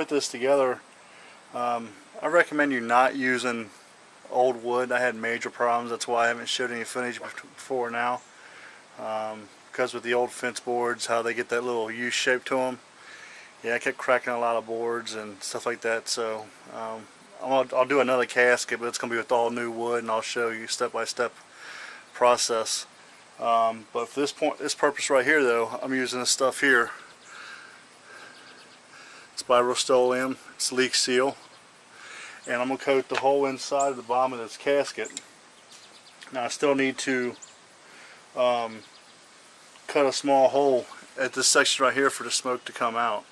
put this together, I recommend you not using old wood. I had major problems. That's why I haven't showed any footage before now. Because with the old fence boards, how they get that little U shape to them. Yeah, I kept cracking a lot of boards and stuff like that. So I'll do another casket, but it's going to be with all new wood, and I'll show you step-by-step process. But for this purpose right here, though, I'm using this stuff here. It's by Rust-Oleum. It's leak seal, and I'm going to coat the whole inside of the bottom of this casket. Now I still need to cut a small hole at this section right here for the smoke to come out.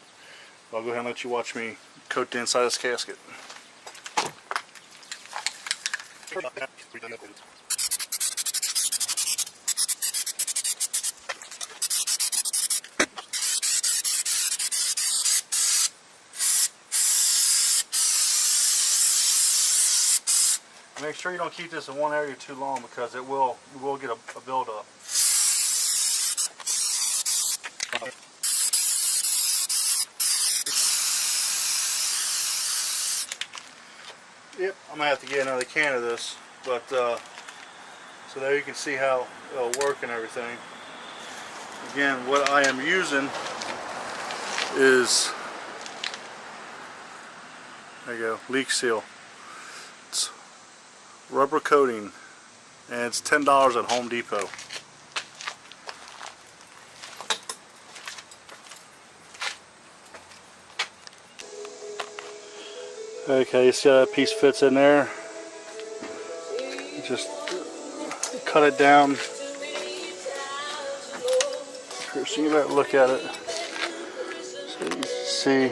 I'll go ahead and let you watch me coat the inside of this casket. Make sure you don't keep this in one area too long, because you will get a buildup. Yep, I'm gonna have to get another can of this, but so there you can see how it'll work and everything. Again, what I am using is, there you go, leak seal. It's rubber coating, and it's $10 at Home Depot. Okay, you see how that piece fits in there? Just cut it down. So you better look at it. So you can see,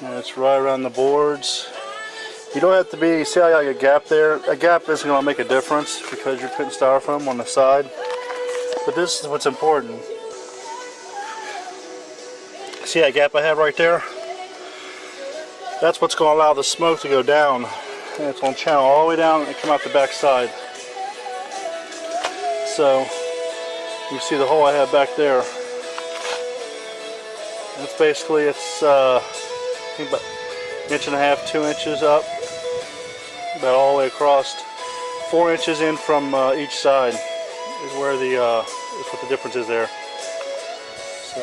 and it's right around the boards. You don't have to be, see how you got a gap there? A gap isn't going to make a difference because you're putting styrofoam on the side. But this is what's important. See that gap I have right there? That's what's going to allow the smoke to go down. And it's going to channel all the way down and come out the back side. So you see the hole I have back there. It's basically, it's I think about 1.5 to 2 inches up, about all the way across. 4 inches in from each side is where the is what the difference is there. So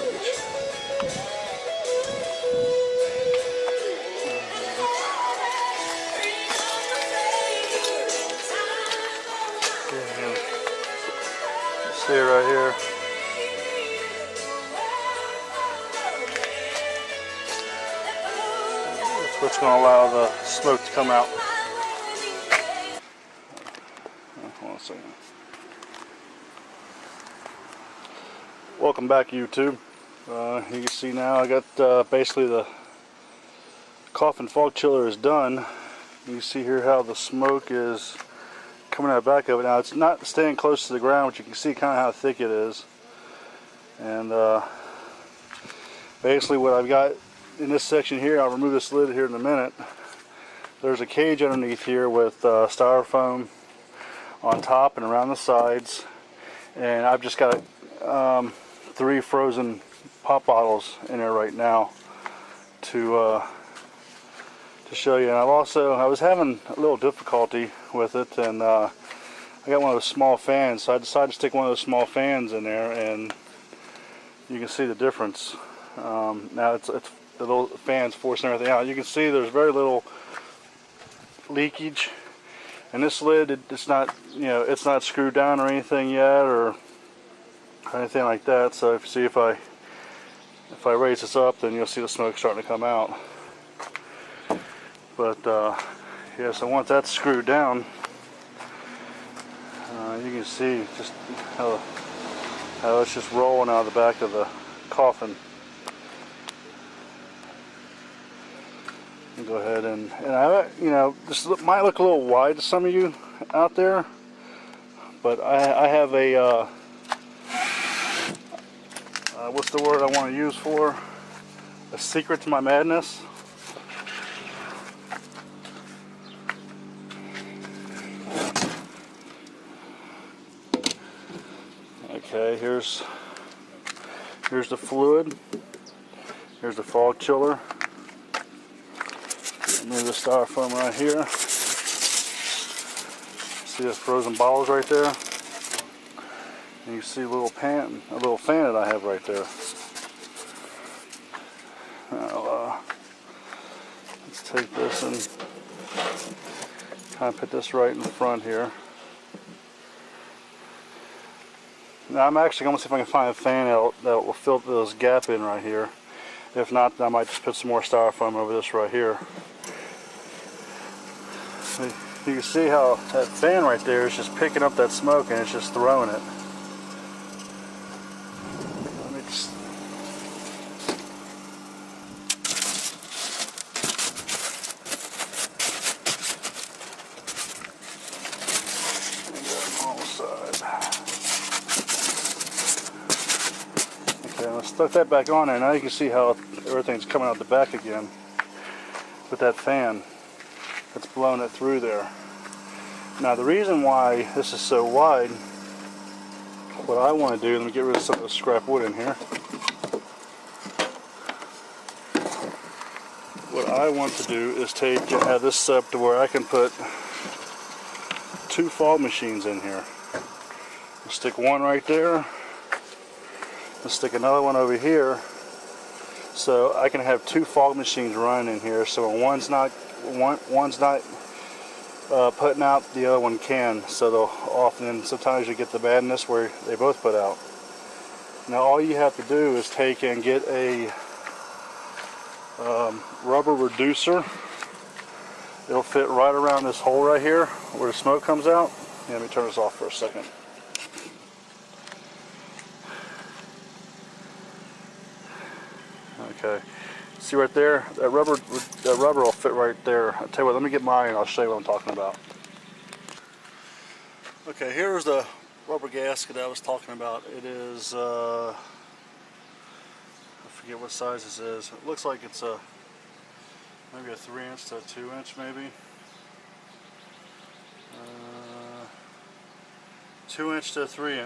see it right here. That's what's going to allow the smoke to come out. Hold on a second. Welcome back, YouTube. You can see now I got basically the Coffin Fog Chiller is done. You can see here how the smoke is coming out the back of it. Now it's not staying close to the ground, but you can see kind of how thick it is. And basically what I've got in this section here, I'll remove this lid here in a minute. There's a cage underneath here with styrofoam on top and around the sides, and I've just got 3 frozen pop bottles in there right now to show you. And I was having a little difficulty with it, and I got one of those small fans, so I decided to stick one of those small fans in there, and you can see the difference. Now it's the little fans forcing everything out. You can see there's very little leakage, and this lid, it's not, you know, it's not screwed down or anything yet, or anything like that. So if I raise this up, then you'll see the smoke starting to come out. But yeah, so once that's screwed down, you can see just how it's just rolling out of the back of the coffin. Go ahead and I, you know, this might look a little wide to some of you out there, but I have a what's the word I want to use for? A secret to my madness. Okay, here's the fluid. Here's the fog chiller. Remove the styrofoam right here. See the frozen bottles right there? And you see a little fan that I have right there. Now, let's take this and kind of put this right in front here. Now I'm actually going to see if I can find a fan out that will fill this gap in right here. If not, then I might just put some more styrofoam over this right here. You can see how that fan right there is just picking up that smoke and it's just throwing it. Let me just... Okay, let's stuck that back on there. Now you can see how everything's coming out the back again with that fan. It's blowing it through there. Now the reason why this is so wide, what I want to do, let me get rid of some of the scrap wood in here. What I want to do is take and have this set up to where I can put 2 fog machines in here. I'll stick one right there. I'll stick another one over here. So I can have 2 fog machines running in here. So when one's not putting out, the other one can. So they'll often, sometimes you get the badness where they both put out. Now all you have to do is take and get a rubber reducer. It'll fit right around this hole right here where the smoke comes out. Let me turn this off for a second. Okay, see right there, that rubber will fit right there. I'll tell you what, let me get mine and I'll show you what I'm talking about. Okay, here's the rubber gasket I was talking about. It is, I forget what size this is. It looks like it's maybe a 3" to a 2" maybe. 2" to a 3".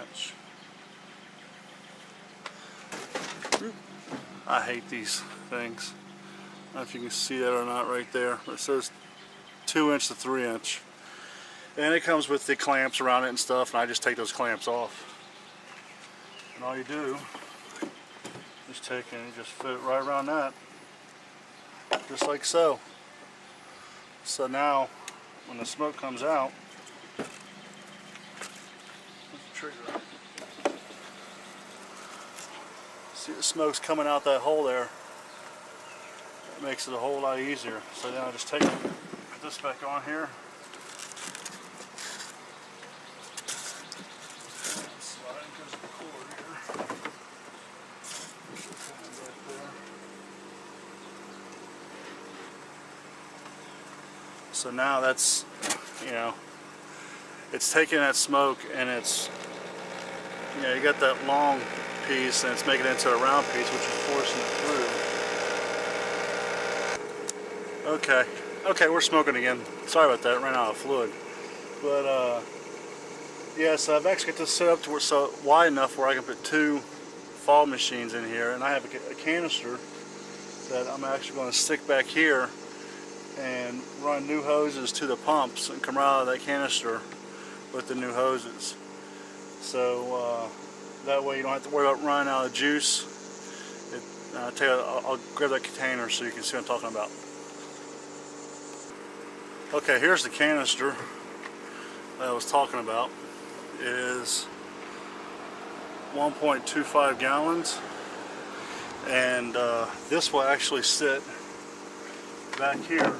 I hate these things. I don't know if you can see that or not right there. But it says 2" to 3". And it comes with the clamps around it and stuff, and I just take those clamps off. And all you do is take and you just fit it right around that. Just like so. So now, when the smoke comes out, what's the trigger? See the smoke's coming out that hole there. That makes it a whole lot easier. So then I just put this back on here. Slide because of the cord here. So now that's, you know, it's taking that smoke and it's, you know, you got that long piece and it's making it into a round piece, which is forcing it through. Okay, we're smoking again. Sorry about that, ran out of fluid. But yeah, so I've actually got this set up to where so wide enough where I can put 2 fog machines in here, and I have a canister that I'm actually going to stick back here and run new hoses to the pumps and come right out of that canister with the new hoses. So that way you don't have to worry about running out of juice. I'll tell you, I'll grab that container so you can see what I'm talking about. Okay, here's the canister that I was talking about. It is 1.25 gallons, and this will actually sit back here.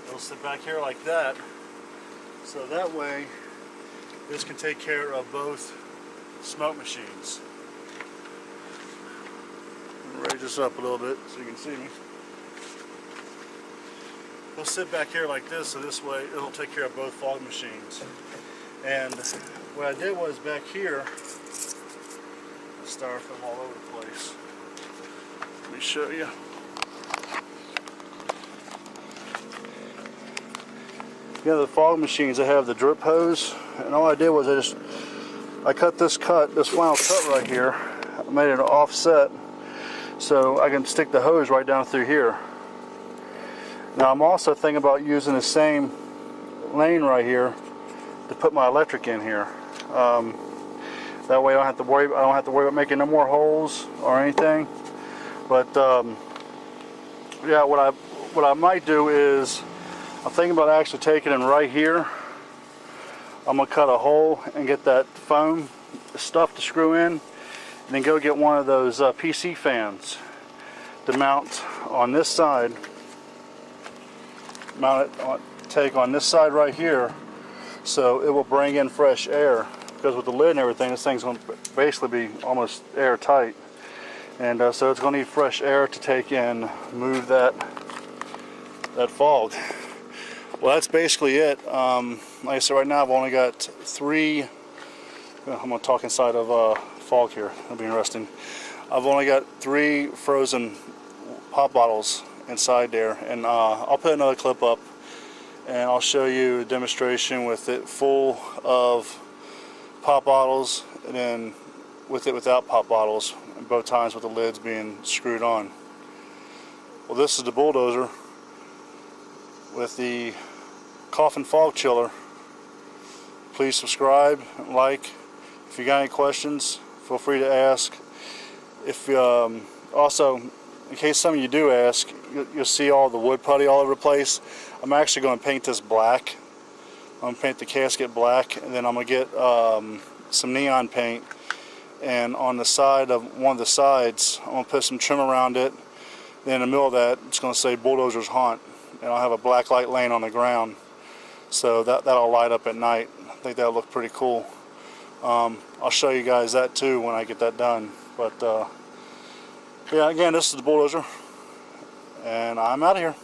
It'll sit back here like that, so that way this can take care of both smoke machines. I'll raise this up a little bit so you can see me. It'll sit back here like this, so this way it'll take care of both fog machines. And what I did was back here, styrofoam all over the place. Let me show you. Yeah, the fog machines, they have the drip hose, and all I did was I just I cut this final cut right here. I made it offset so I can stick the hose right down through here. Now I'm also thinking about using the same lane right here to put my electric in here. That way I don't have to worry about making no more holes or anything. But yeah, what I might do is I'm thinking about actually taking it right here. I'm gonna cut a hole and get that foam stuff to screw in, and then go get one of those PC fans to mount on this side. Take on this side right here, so it will bring in fresh air, because with the lid and everything, this thing's going to basically be almost airtight, and so it's going to need fresh air to take in, move that fog. Well, that's basically it. Like I said, right now I've only got 3. I'm going to talk inside of fog here. It'll be interesting. I've only got 3 frozen pop bottles inside there, and I'll put another clip up and I'll show you a demonstration with it full of pop bottles, and then with it without pop bottles, and both times with the lids being screwed on. Well, this is the bulldozer with the Coffin Fog Chiller. Please subscribe, like. If you got any questions, feel free to ask. If also, in case some of you do ask, you'll see all the wood putty all over the place. I'm actually going to paint this black. I'm going to paint the casket black, and then I'm going to get some neon paint, and on the side of one of the sides I'm going to put some trim around it. Then in the middle of that, it's going to say Bulldozer's Haunt, and I'll have a black light laying on the ground, so that'll light up at night. I think that'll look pretty cool. I'll show you guys that too when I get that done. But yeah, again, this is the bulldozer, and I'm out of here.